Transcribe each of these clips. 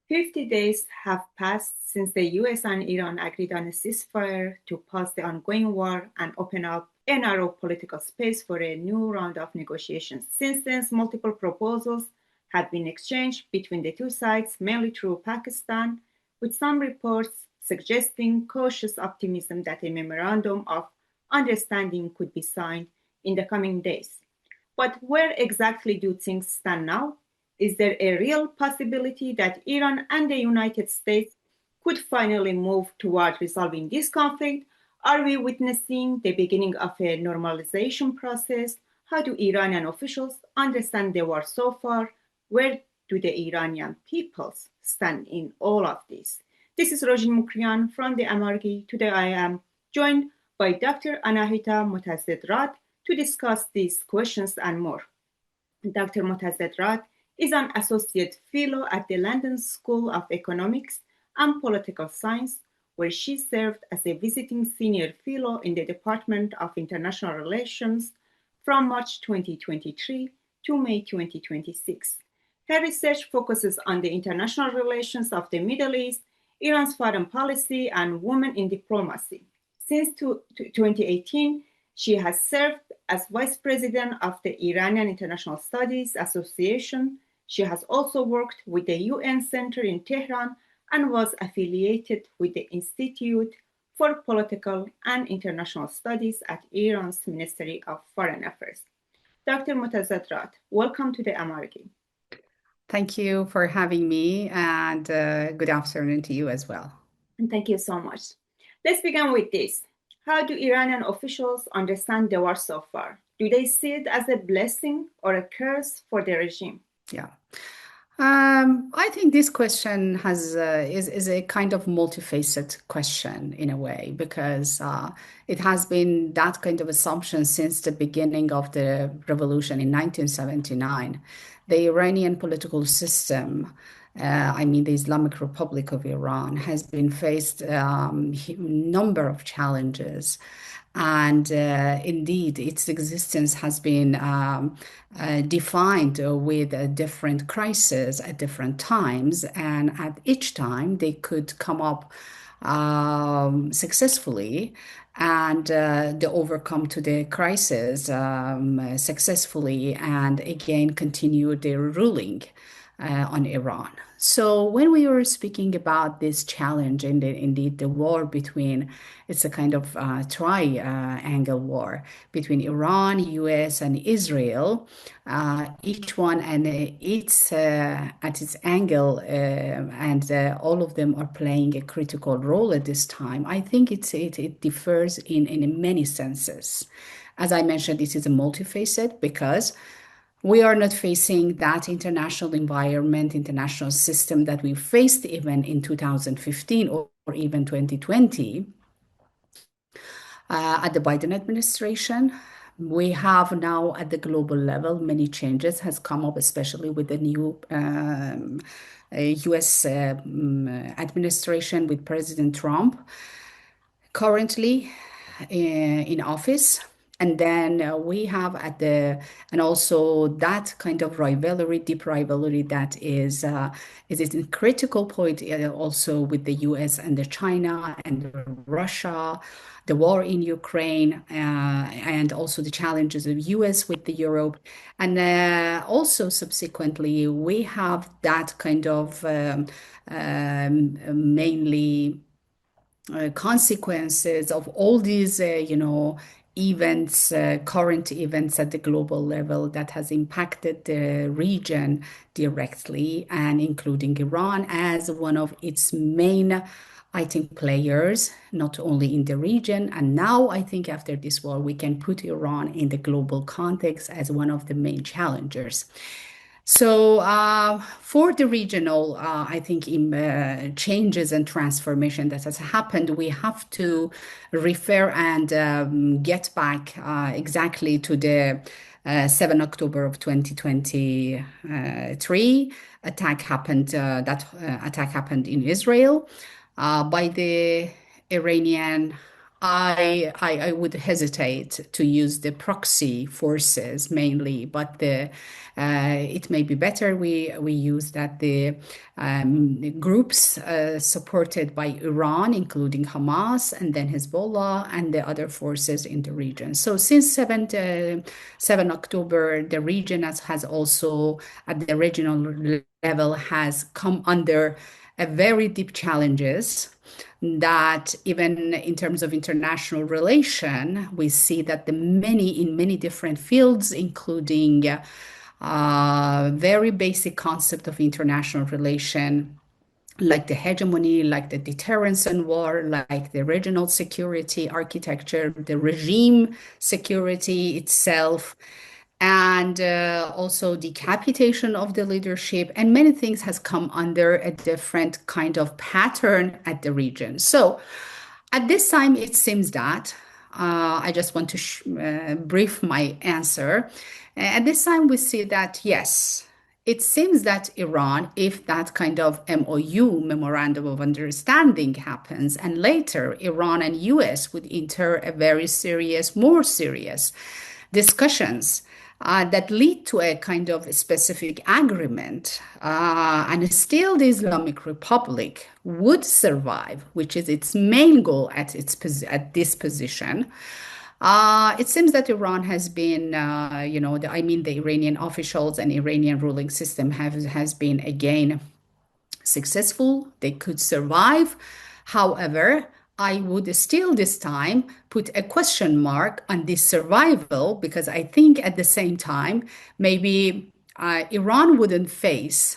50 days have passed since the US and Iran agreed on a ceasefire to pause the ongoing war and open up a narrow political space for a new round of negotiations. Since then, multiple proposals have been exchanged between the two sides, mainly through Pakistan, with some reports suggesting cautious optimism that a memorandum of understanding could be signed in the coming days. But where exactly do things stand now? Is there a real possibility that Iran and the United States could finally move toward resolving this conflict? Are we witnessing the beginning of a normalization process? How do Iranian officials understand the war so far? Where do the Iranian peoples stand in all of this? This is Rojin Mukriyan from the Amargi. Today I am joined by Dr. Anahita Motazed Rad to discuss these questions and more. Dr. Motazed Rad is an associate fellow at the London School of Economics and Political Science, where she served as a visiting senior fellow in the Department of International Relations from March 2023 to May 2026. Her research focuses on the international relations of the Middle East, Iran's foreign policy, and women in diplomacy. Since 2018, she has served as vice president of the Iranian International Studies Association. She has also worked with the UN Center in Tehran and was affiliated with the Institute for Political and International Studies at Iran's Ministry of Foreign Affairs. Dr. Motazed Rad, welcome to the Amargi. Thank you for having me, and good afternoon to you as well. And thank you so much. Let's begin with this. How do Iranian officials understand the war so far? Do they see it as a blessing or a curse for the regime? Yeah. I think this question is a kind of multifaceted question in a way, because it has been that kind of assumption since the beginning of the revolution in 1979. The Iranian political system, the Islamic Republic of Iran, has been faced a number of challenges. And indeed, its existence has been defined with a different crises at different times. And at each time, they could come up successfully and they overcome to the crisis successfully and again continue their ruling on Iran. So when we were speaking about this challenge and indeed the war between, it's a kind of triangle war between Iran, US, and Israel, each one and it's at its angle, and all of them are playing a critical role at this time. I think it differs in many senses. As I mentioned, this is a multifaceted because we are not facing that international environment, international system that we faced even in 2015 or even 2020 at the Biden administration. We have now at the global level, many changes has come up, especially with the new US administration with President Trump currently in office. And then we have and also that kind of rivalry, deep rivalry that is a critical point also with the US and the China and Russia, the war in Ukraine, and also the challenges of US with the Europe. And also subsequently, we have that kind of mainly consequences of all these, events, current events at the global level that has impacted the region directly, and including Iran as one of its main, I think, players, not only in the region. And now I think after this war, we can put Iran in the global context as one of the main challengers. So for the regional, I think, changes and transformation that has happened, we have to refer and get back exactly to the 7 October of 2023 attack happened. That attack happened in Israel by the Iranian I would hesitate to use the proxy forces mainly, but it may be better we use that the groups supported by Iran, including Hamas and then Hezbollah and the other forces in the region. So since 7 October, the region has also at the regional level has come under a very deep challenges that even in terms of international relation, we see that in many different fields, including very basic concept of international relation, like the hegemony, like the deterrence and war, like the regional security architecture, the regime security itself, and also decapitation of the leadership, and many things has come under a different kind of pattern at the region. So at this time, it seems that I just want to brief my answer. At this time, we see that yes, it seems that Iran, if that kind of MOU, Memorandum of Understanding, happens, and later Iran and US would enter a very serious, more serious discussions that lead to a kind of specific agreement, and still the Islamic Republic would survive, which is its main goal at this position. It seems that Iran has been, the Iranian officials and Iranian ruling system has been again successful. They could survive. However, I would still this time put a question mark on this survival because I think at the same time, maybe Iran wouldn't face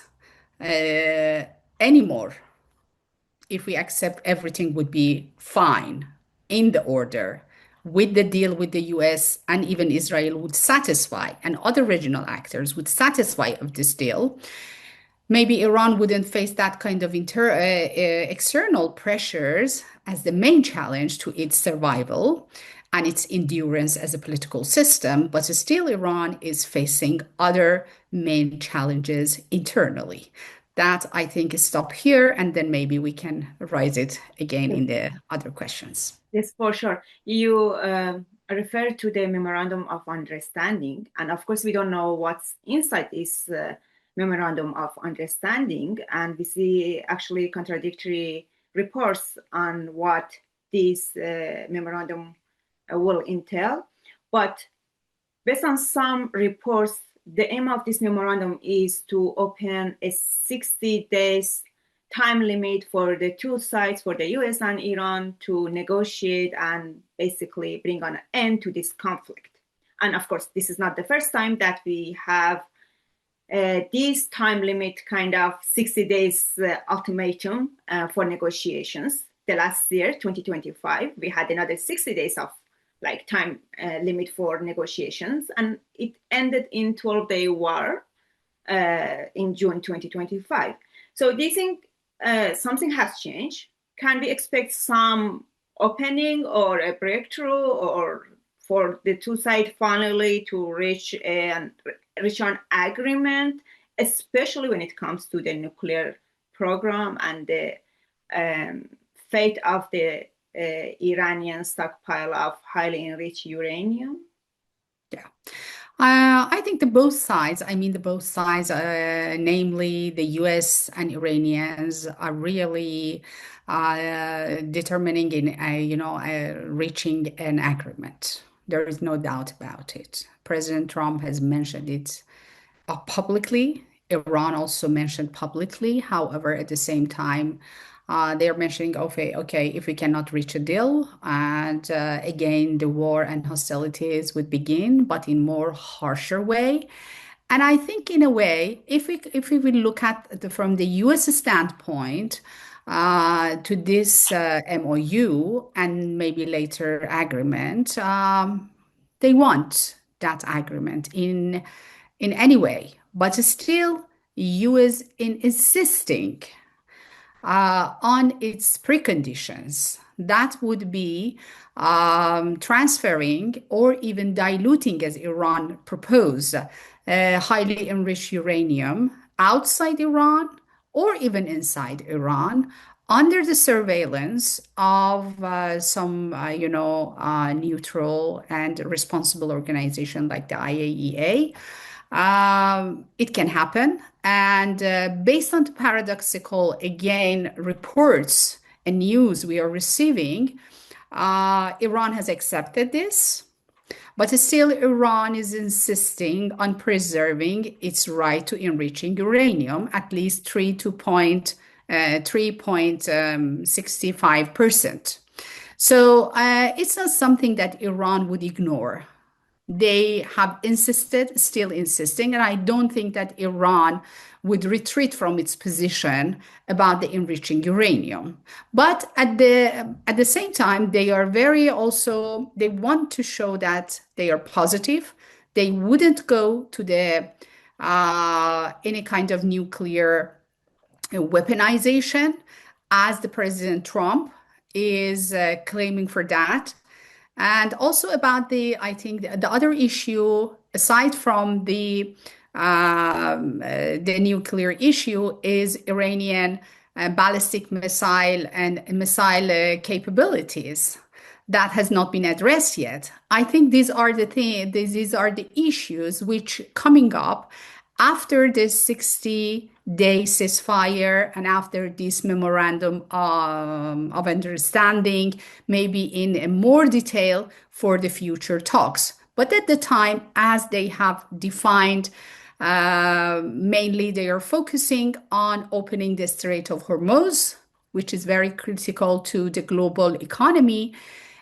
anymore if we accept everything would be fine in the order with the deal with the US and even Israel would satisfy and other regional actors would satisfy of this deal. Maybe Iran wouldn't face that kind of external pressures as the main challenge to its survival and its endurance as a political system, but still Iran is facing other main challenges internally. That I think is stop here, and then maybe we can raise it again in the other questions. Yes, for sure. You refer to the Memorandum of Understanding, and of course, we don't know what's inside this Memorandum of Understanding, and we see actually contradictory reports on what this memorandum will entail. But based on some reports, the aim of this memorandum is to open a 60 days time limit for the two sides, for the US and Iran, to negotiate and basically bring an end to this conflict. And of course, this is not the first time that we have this time limit kind of 60 days ultimatum for negotiations. The last year, 2025, we had another 60 days of like time limit for negotiations, and it ended in 12-day war in June 2025. So do you think something has changed? Can we expect some opening or a breakthrough, or for the two sides finally to reach an agreement, especially when it comes to the nuclear program and the fate of the Iranian stockpile of highly enriched uranium? Yeah. I think both sides, namely the US and Iranians, are really determining in, reaching an agreement. There is no doubt about it. President Trump has mentioned it publicly. Iran also mentioned publicly. However, at the same time, they're mentioning, okay, if we cannot reach a deal, and again, the war and hostilities would begin, but in more harsher way. And I think, in a way, if we will look at from the U.S. standpoint to this MOU and maybe later agreement, they want that agreement in any way, but still, U.S. in insisting on its preconditions. That would be transferring or even diluting, as Iran proposed, highly enriched uranium outside Iran or even inside Iran under the surveillance of some, neutral and responsible organization like the IAEA. It can happen. And based on the paradoxical, again, reports and news we are receiving, Iran has accepted this. But still, Iran is insisting on preserving its right to enriching uranium, at least 3.65%. So it's not something that Iran would ignore. They have insisted, still insisting, and I don't think that Iran would retreat from its position about the enriching uranium. But at the same time, they are very also they want to show that they are positive. They wouldn't go to the any kind of nuclear weaponization, as the President Trump is claiming for that. And also about I think the other issue, aside from the nuclear issue, is Iranian ballistic missile and missile capabilities. That has not been addressed yet. I think these are the issues which coming up after this 60-day ceasefire and after this memorandum of understanding, maybe in more detail for the future talks. But at the time, as they have defined, mainly they are focusing on opening the Strait of Hormuz, which is very critical to the global economy,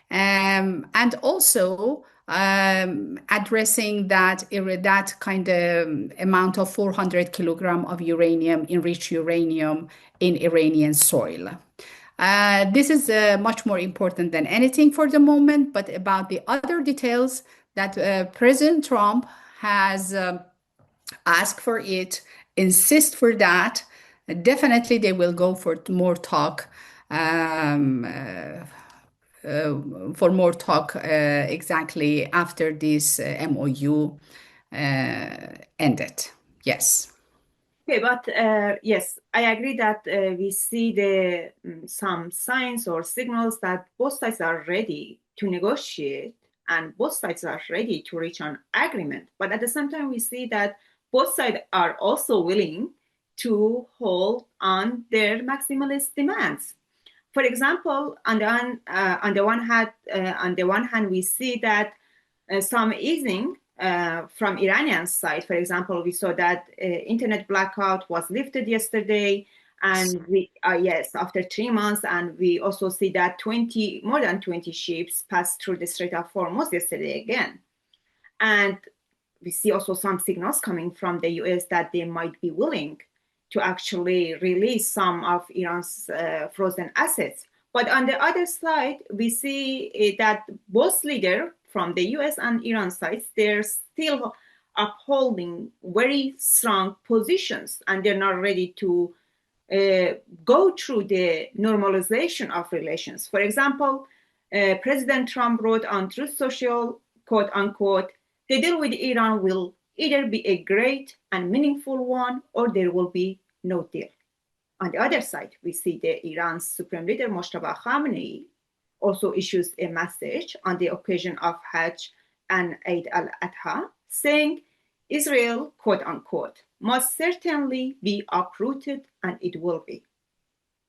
and also addressing that kind of amount of 400 kilogram of uranium, enriched uranium in Iranian soil. This is much more important than anything for the moment, but about the other details that President Trump has asked for it, insist for that, definitely they will go for more talk. Exactly after this MOU ended. Yes. Okay, but yes, I agree that we see some signs or signals that both sides are ready to negotiate and both sides are ready to reach an agreement. But at the same time, we see that both sides are also willing to hold on their maximalist demands. For example, on the one hand, we see that some easing from Iranian side. For example, we saw that internet blackout was lifted yesterday, and yes, after 3 months, and we also see that more than 20 ships passed through the Strait of Hormuz yesterday again, and we see also some signals coming from the US that they might be willing to actually release some of Iran's frozen assets. But on the other side, we see that both leaders from the US and Iran sides, they're still upholding very strong positions and they're not ready to go through the normalization of relations. For example, President Trump wrote on Truth Social, quote unquote, the deal with Iran will either be a great and meaningful one or there will be no deal. On the other side, we see the Iran's Supreme Leader Moshtaba Khamenei also issues a message on the occasion of Hajj and Eid al-Adha, saying Israel, quote unquote, must certainly be uprooted, and it will be.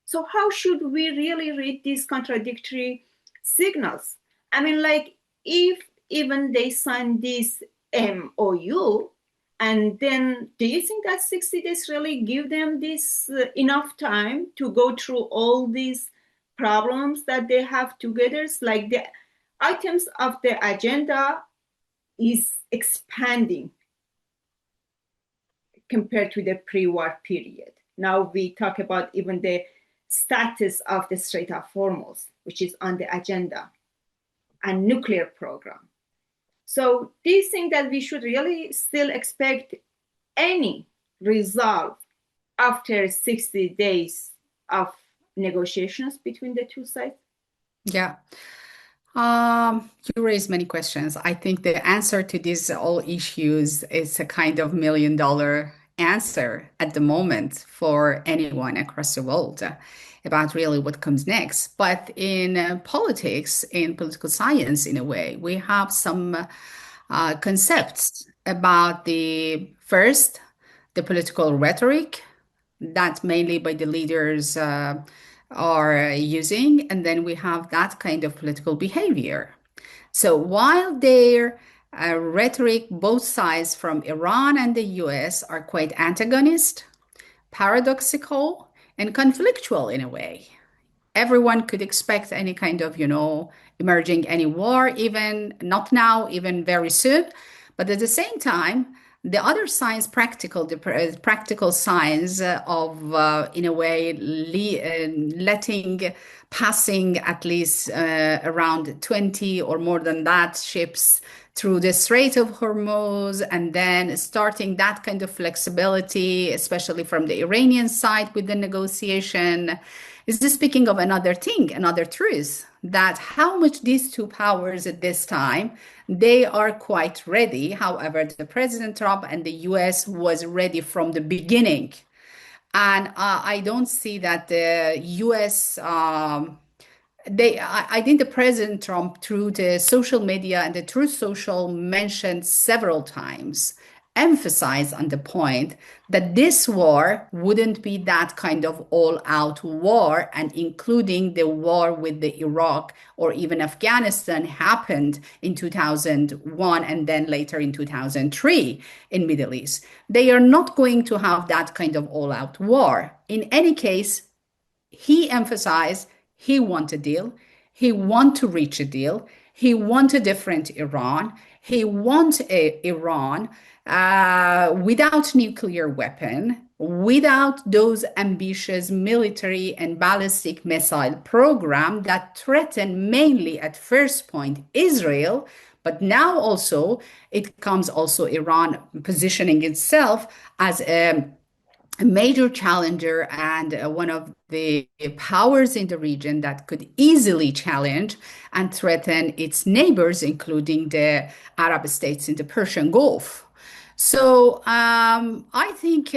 So how should we really read these contradictory signals? I mean, like, if even they sign this MOU, and then do you think that 60 days really give them this enough time to go through all these problems that they have together? It's like the items of the agenda is expanding compared to the pre-war period. Now we talk about even the status of the Strait of Hormuz, which is on the agenda, and nuclear program. So do you think that we should really still expect any result after 60 days of negotiations between the two sides? Yeah. You raised many questions. I think the answer to these all issues is a kind of $1 million answer at the moment for anyone across the world about really what comes next. But in politics, in political science, in a way, we have some concepts about the first, the political rhetoric that mainly by the leaders are using, and then we have that kind of political behavior. So while their rhetoric, both sides from Iran and the US, are quite antagonist, paradoxical, and conflictual in a way. Everyone could expect any kind of, emerging any war, even not now, even very soon. But at the same time, the other science, the practical science of, in a way, letting passing at least around 20 or more than that ships through the Strait of Hormuz, and then starting that kind of flexibility, especially from the Iranian side with the negotiation, is this speaking of another thing, another truth, that how much these two powers at this time, they are quite ready. However, the President Trump and the US was ready from the beginning. And I don't see that the US I think the President Trump, through the social media and the Truth Social, mentioned several times, emphasized on the point that this war wouldn't be that kind of all-out war, and including the war with the Iraq or even Afghanistan happened in 2001 and then later in 2003 in Middle East. They are not going to have that kind of all-out war. In any case, he emphasized he wants a deal. He wants to reach a deal. He wants a different Iran. He wants Iran without nuclear weapon, without those ambitious military and ballistic missile program that threaten mainly at first point Israel, but now also it comes also Iran positioning itself as a major challenger and one of the powers in the region that could easily challenge and threaten its neighbors, including the Arab states in the Persian Gulf. So I think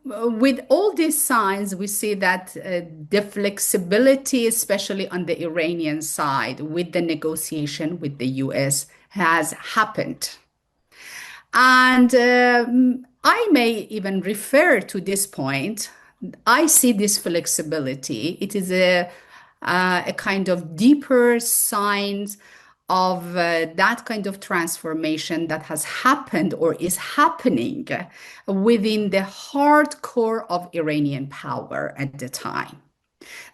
with all these signs, we see that the flexibility, especially on the Iranian side, with the negotiation with the US, has happened. And I may even refer to this point. I see this flexibility. It is a kind of deeper signs of that kind of transformation that has happened or is happening within the hardcore of Iranian power at the time.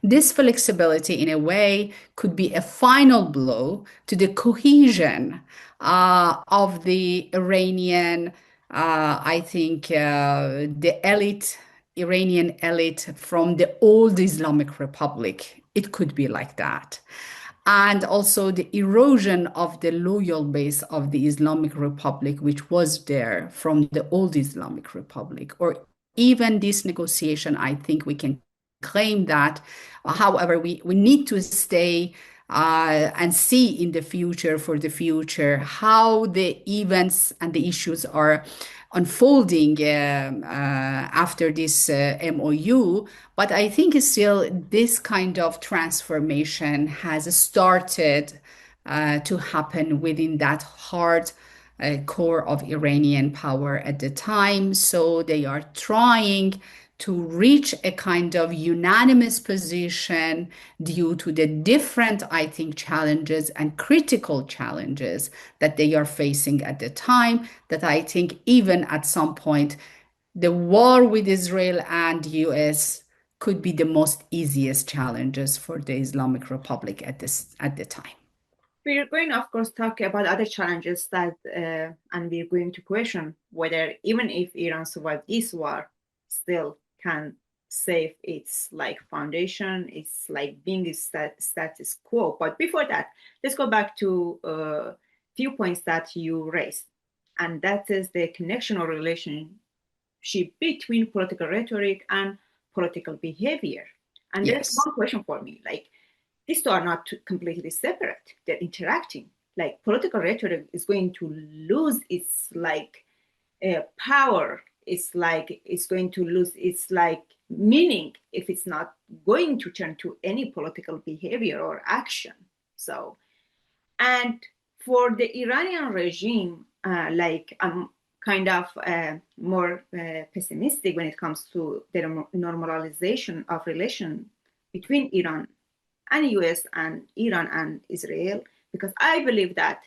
This flexibility, in a way, could be a final blow to the cohesion of the Iranian, I think, the elite, Iranian elite from the old Islamic Republic. It could be like that. And also the erosion of the loyal base of the Islamic Republic, which was there from the old Islamic Republic, or even this negotiation, I think we can claim that. However, we need to stay and see in the future, for the future, how the events and the issues are unfolding after this MOU. But I think still this kind of transformation has started to happen within that hard core of Iranian power at the time. So they are trying to reach a kind of unanimous position due to the different, I think, challenges and critical challenges that they are facing at the time, that I think even at some point, the war with Israel and US could be the most easiest challenges for the Islamic Republic at the time. We're going, of course, talk about other challenges that, and we're going to question whether even if Iran survived this war, still can save its foundation, its being its status quo. But before that, let's go back to a few points that you raised, and that is the connection or relationship between political rhetoric and political behavior. And Yes. There's one question for me, these two are not completely separate. They're interacting. Political rhetoric is going to lose its power is like it's going to lose its like meaning if it's not going to turn to any political behavior or action. So, and for the Iranian regime, like I'm kind of more pessimistic when it comes to the normalization of relation between Iran and US and Iran and Israel, because I believe that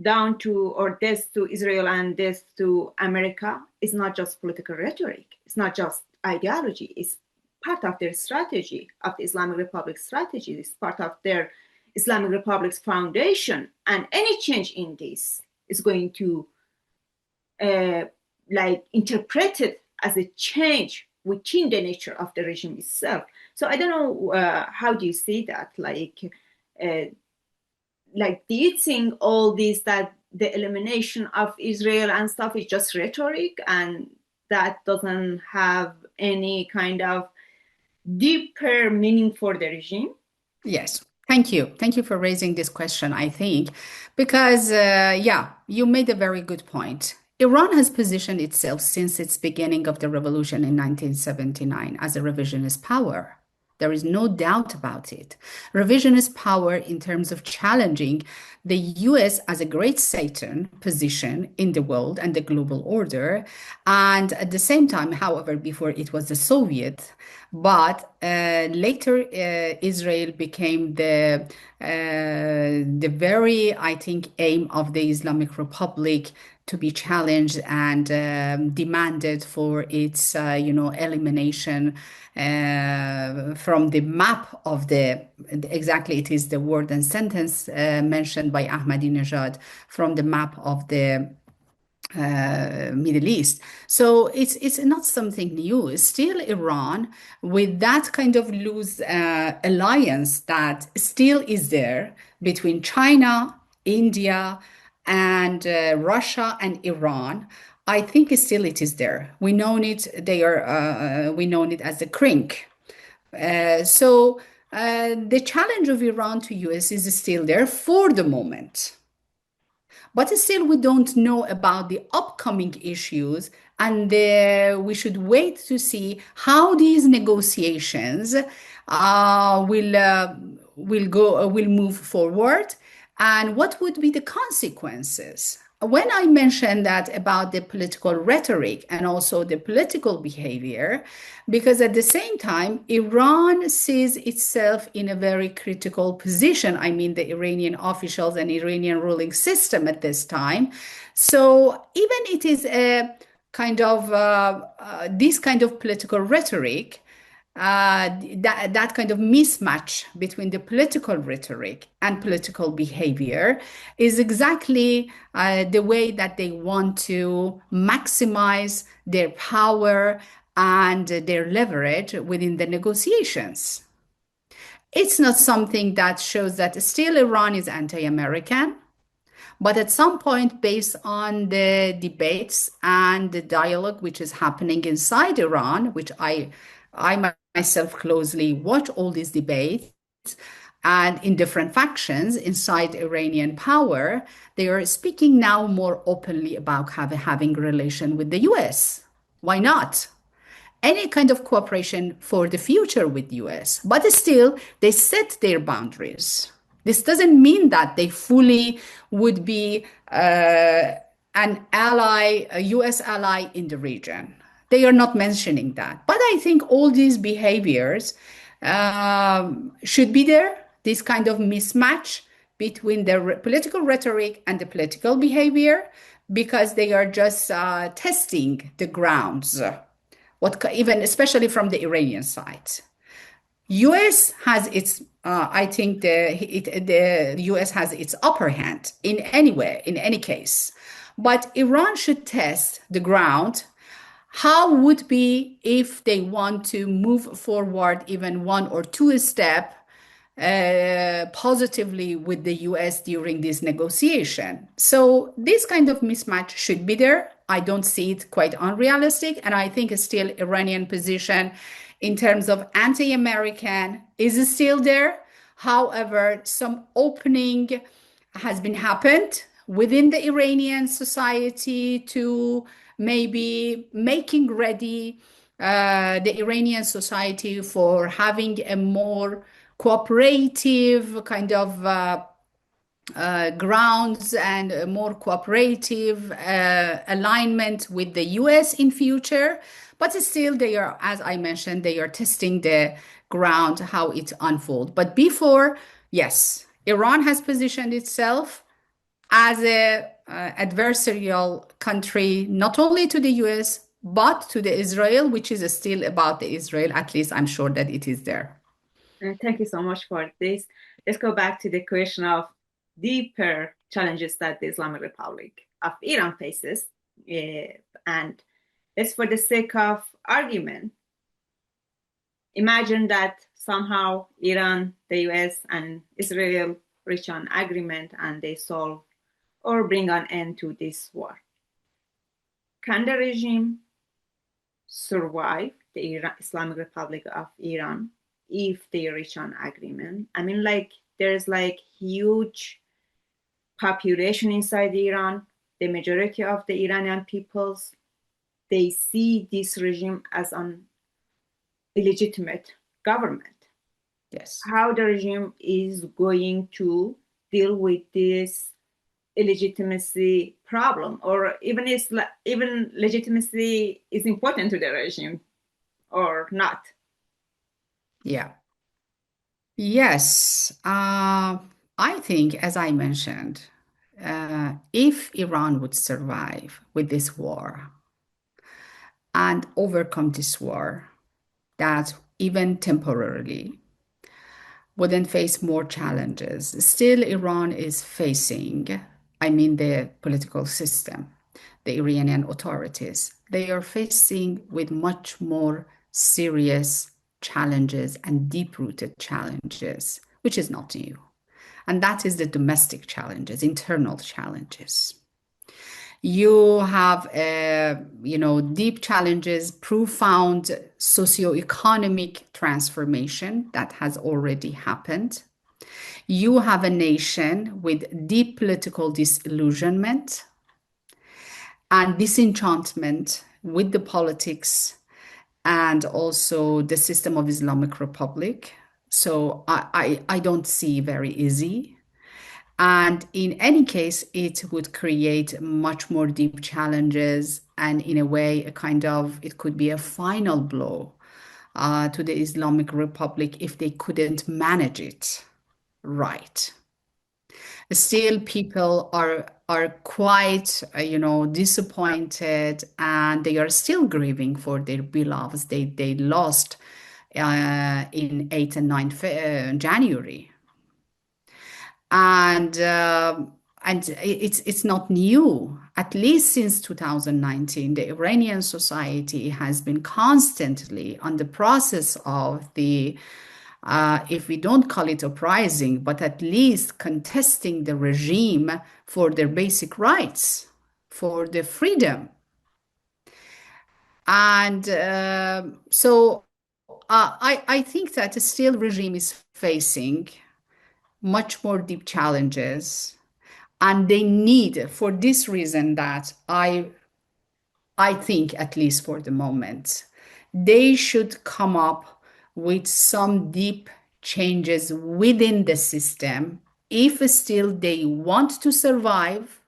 down to or death to Israel and death to America is not just political rhetoric. It's not just ideology. It's part of their strategy, of the Islamic Republic's strategy. It's part of their Islamic Republic's foundation. And any change in this is going to like interpreted as a change within the nature of the regime itself. So I don't know how do you see that? Like, do you think all this that the elimination of Israel and stuff is just rhetoric and that doesn't have any kind of deeper meaning for the regime? Yes. Thank you. Thank you for raising this question, I think, because, yeah, you made a very good point. Iran has positioned itself since its beginning of the revolution in 1979 as a revisionist power. There is no doubt about it. Revisionist power in terms of challenging the US as a great Satan position in the world and the global order. And at the same time, however, before it was the Soviet, but later Israel became the very, I think, aim of the Islamic Republic to be challenged and demanded for its, elimination from the map of exactly it is the word and sentence mentioned by Ahmadinejad, from the map of the Middle East. So it's not something new. It's still Iran with that kind of loose alliance that still is there between China, India, and Russia and Iran. I think still it is there. We know it. We know it as the crink. The challenge of Iran to US is still there for the moment. But still, we don't know about the upcoming issues, and we should wait to see how these negotiations will move forward, and what would be the consequences. When I mentioned that about the political rhetoric and also the political behavior, because at the same time, Iran sees itself in a very critical position. I mean, the Iranian officials and Iranian ruling system at this time. So even it is a kind of this kind of political rhetoric, that kind of mismatch between the political rhetoric and political behavior is exactly the way that they want to maximize their power and their leverage within the negotiations. It's not something that shows that still Iran is anti-American. But at some point, based on the debates and the dialogue which is happening inside Iran, which I myself closely watch all these debates, and in different factions inside Iranian power, they are speaking now more openly about having a relation with the US. Why not? Any kind of cooperation for the future with US, but still they set their boundaries. This doesn't mean that they fully would be an ally, a US ally in the region. They are not mentioning that. But I think all these behaviors should be there, this kind of mismatch between the political rhetoric and the political behavior, because they are just testing the grounds, even especially from the Iranian side. US has its, I think the US has its upper hand in any case. But Iran should test the ground. How would be if they want to move forward even one or two steps positively with the US during this negotiation? So this kind of mismatch should be there. I don't see it quite unrealistic. And I think still Iranian position in terms of anti-American is still there. However, some opening has been happened within the Iranian society to maybe making ready the Iranian society for having a more cooperative kind of grounds and a more cooperative alignment with the US in future. But still, they are, as I mentioned, they are testing the ground, how it unfolds. But before, yes, Iran has positioned itself as a adversarial country, not only to the US, but to the Israel, which is still about the Israel. At least I'm sure that it is there. Thank you so much for this. Let's go back to the question of deeper challenges that the Islamic Republic of Iran faces. And let's, for the sake of argument, imagine that somehow Iran, the US, and Israel reach an agreement and they solve or bring an end to this war. Can the regime survive, the Islamic Republic of Iran, if they reach an agreement? I mean, like, there's like huge population inside Iran. The majority of the Iranian peoples, they see this regime as an illegitimate government. Yes. How the regime is going to deal with this illegitimacy problem, or even legitimacy is important to the regime or not? Yeah. Yes. I think, as I mentioned, if Iran would survive with this war and overcome this war, that even temporarily wouldn't face more challenges. Still, Iran is facing, I mean, the political system, the Iranian authorities, they are facing with much more serious challenges and deep-rooted challenges, which is not new. And that is the domestic challenges, internal challenges. You have, deep challenges, profound socioeconomic transformation that has already happened. You have a nation with deep political disillusionment and disenchantment with the politics and also the system of Islamic Republic. So I don't see very easy. And in any case, it would create much more deep challenges. And in a way, it could be a final blow to the Islamic Republic if they couldn't manage it right. Still, people are quite, disappointed, and they are still grieving for their beloveds they lost in 8th and 9th January. And it's not new. At least since 2019, the Iranian society has been constantly on the process of the, if we don't call it uprising, but at least contesting the regime for their basic rights, for the freedom. And so I think that the still regime is facing much more deep challenges, and they need, for this reason that I think, at least for the moment, they should come up with some deep changes within the system if still they want to survive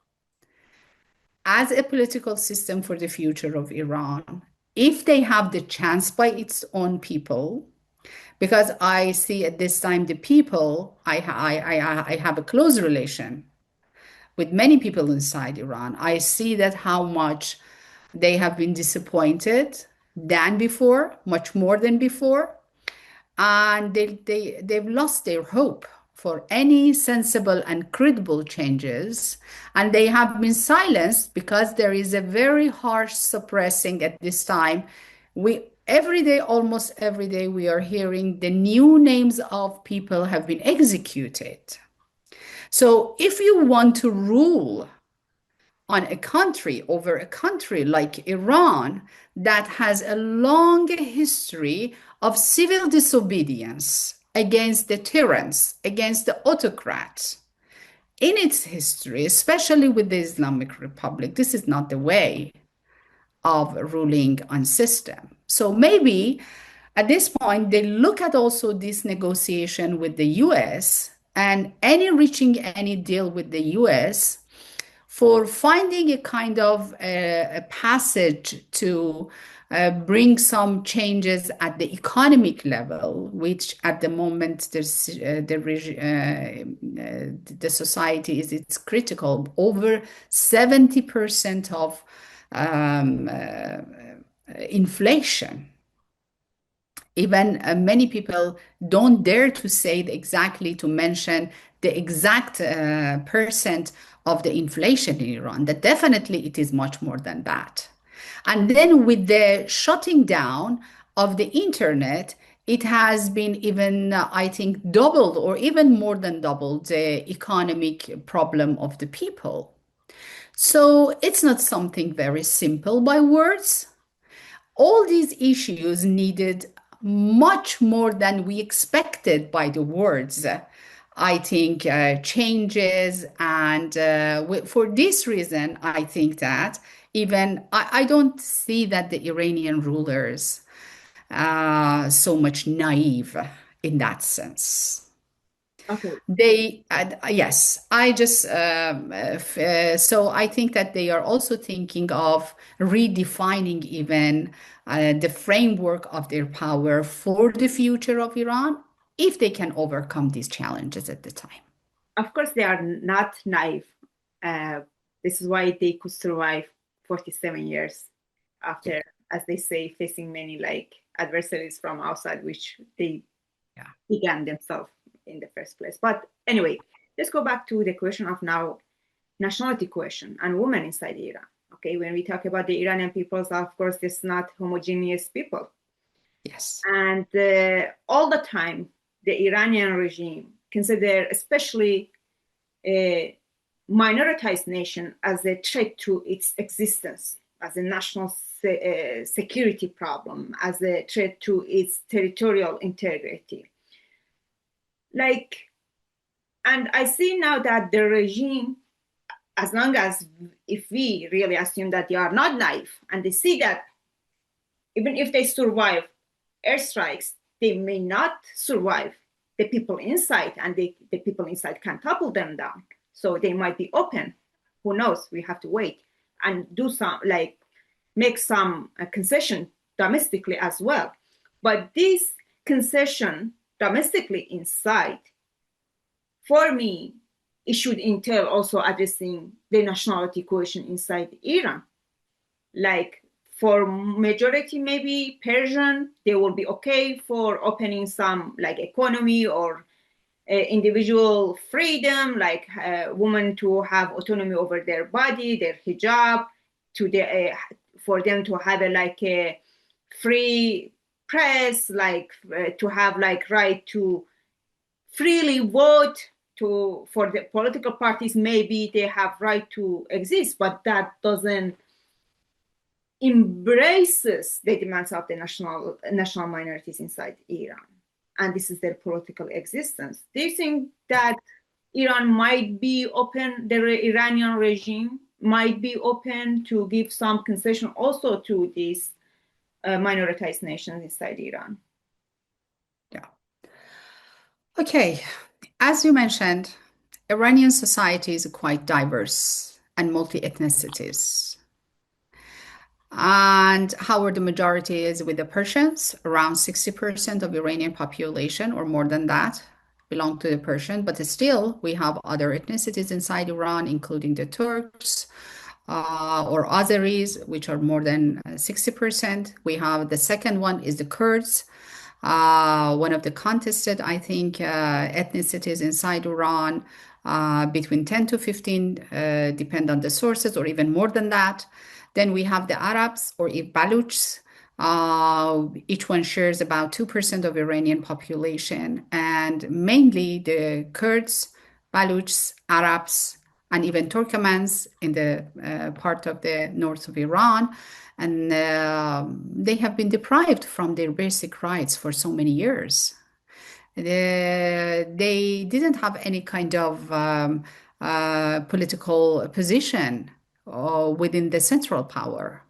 as a political system for the future of Iran, if they have the chance by its own people. Because I see at this time the people, I have a close relation with many people inside Iran. I see that how much they have been disappointed than before, much more than before. And they've lost their hope for any sensible and credible changes. And they have been silenced because there is a very harsh suppressing at this time. Every day, almost every day, we are hearing the new names of people have been executed. So if you want to rule on a country, over a country like Iran, that has a long history of civil disobedience against the tyrants, against the autocrats, in its history, especially with the Islamic Republic, this is not the way of ruling on system. So maybe at this point, they look at also this negotiation with the US and any reaching any deal with the US for finding a kind of a passage to bring some changes at the economic level, which at the moment the society is it's critical. Over 70% of um, uh, inflation. Even many people don't dare to say it exactly, to mention the exact percent of the inflation in Iran. That definitely it is much more than that. And then with the shutting down of the internet, it has been even, I think, doubled or even more than doubled the economic problem of the people. So it's not something very simple by words. All these issues needed much more than we expected by the words. I think changes, and for this reason, I think that even I don't see that the Iranian rulers so much naive in that sense. Okay. They, yes, I just, so I think that they are also thinking of redefining even the framework of their power for the future of Iran, if they can overcome these challenges at the time. Of course, they are not naive. Uh, this is why they could survive 47 years Yeah, after, as they say, facing many like adversaries from outside, which they yeah, began themselves in the first place. But anyway, let's go back to the question of now nationality question and women inside Iran. Okay, when we talk about the Iranian peoples, of course, it's not homogeneous people. yes, And all the time, the Iranian regime consider especially a minoritized nation as a threat to its existence, as a national security problem, as a threat to its territorial integrity. Like, and I see now that the regime, as long as if we really assume that they are not naive and they see that even if they survive airstrikes, they may not survive the people inside, and the people inside can topple them down. So they might be open. Who knows? We have to wait and do some, like, make some concession domestically as well. But this concession domestically inside, for me, it should entail also addressing the nationality question inside Iran. Like, for majority maybe Persian, they will be okay for opening some like economy or individual freedom, like women to have autonomy over their body, their hijab, to the for them to have a like a free press, like to have like right to freely vote, to for the political parties maybe they have right to exist, but that doesn't embraces the demands of the national minorities inside Iran, and this is their political existence. Do you think that Iran might be open, the Iranian regime might be open to give some concession also to these minoritized nations inside Iran? yeah. Okay, as you mentioned, Iranian society is quite diverse and multi-ethnicities. And how the majority is with the Persians, around 60% of Iranian population or more than that belong to the Persian, but still we have other ethnicities inside Iran, including the Turks or Azeris, which are more than 60%. We have the second one is the Kurds, one of the contested, I think, ethnicities inside Iran, between 10 to 15, depend on the sources, or even more than that. Then we have the Arabs or Baluchs. Each one shares about 2% of Iranian population, and mainly the Kurds, Baluchs, Arabs, and even Turkmens in the part of the north of Iran. And they have been deprived from their basic rights for so many years. They didn't have any kind of political position within the central power.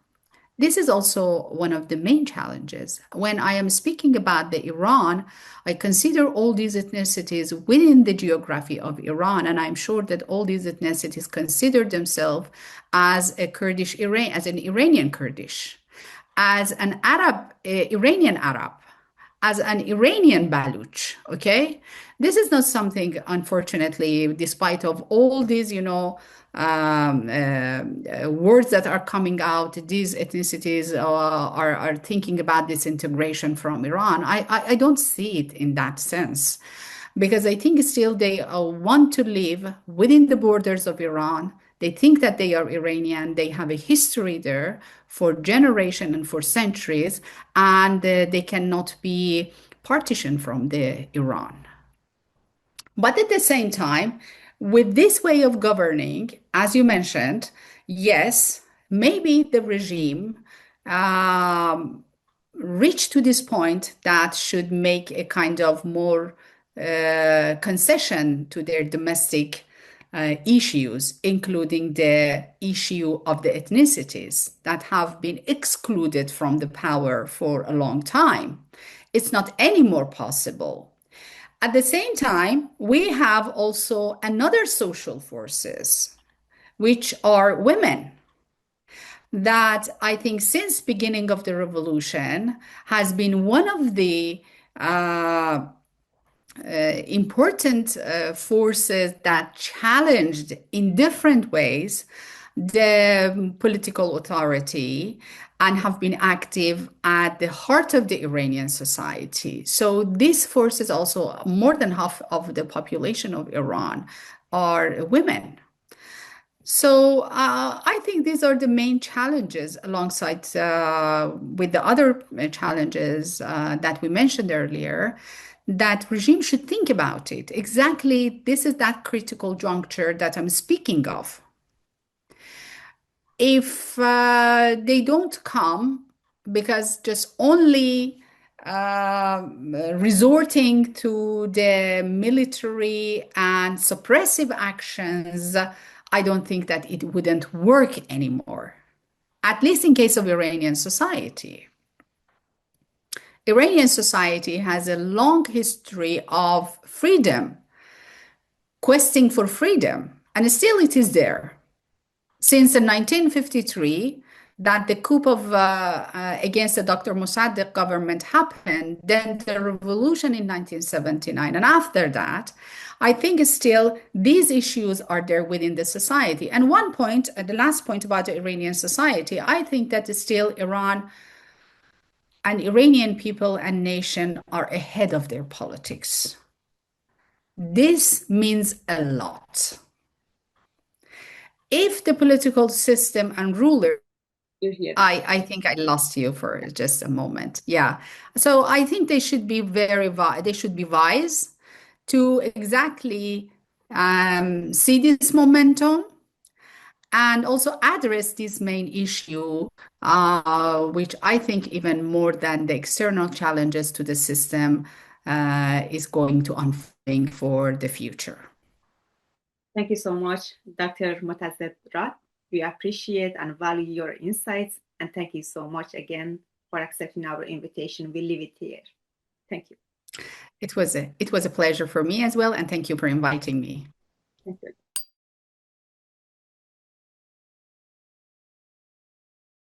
This is also one of the main challenges. When I am speaking about the Iran, I consider all these ethnicities within the geography of Iran, and I'm sure that all these ethnicities consider themselves as a Kurdish Iran, as an Iranian Kurdish, as an Arab, Iranian Arab, as an Iranian Baluch. Okay, this is not something, unfortunately, despite of all these, words that are coming out, these ethnicities are thinking about disintegration from Iran. I don't see it in that sense because I think still they want to live within the borders of Iran. They think that they are Iranian. They have a history there for generations and for centuries, and they cannot be partitioned from the Iran. But at the same time, with this way of governing, as you mentioned, yes, maybe the regime reached to this point that should make a kind of more concession to their domestic issues, including the issue of the ethnicities that have been excluded from the power for a long time. It's not anymore possible. At the same time, we have also another social forces, which are women, that I think since beginning of the revolution has been one of the important forces that challenged in different ways the political authority and have been active at the heart of the Iranian society. So these forces also, more than half of the population of Iran are women. So I think these are the main challenges alongside with the other challenges that we mentioned earlier, that regime should think about it. Exactly, this is that critical juncture that I'm speaking of. If they don't come because just only resorting to the military and suppressive actions, I don't think that it wouldn't work anymore, at least in case of Iranian society. Iranian society has a long history of freedom, questing for freedom, and still it is there. Since 1953, that the coup of against the Dr. Mossadegh government happened, then the revolution in 1979, and after that, I think still these issues are there within the society. And one point, the last point about the Iranian society, I think that still Iran and Iranian people and nation are ahead of their politics. This means a lot. If the political system and ruler, I think I lost you for just a moment. Yeah. So I think they should be they should be wise to exactly see this momentum and also address this main issue, which I think even more than the external challenges to the system is going to unfold for the future. Thank you so much, Dr. Motazed Rad. We appreciate and value your insights, and thank you so much again for accepting our invitation. We leave it here. Thank you. It was a pleasure for me as well, and thank you for inviting me. Thank you.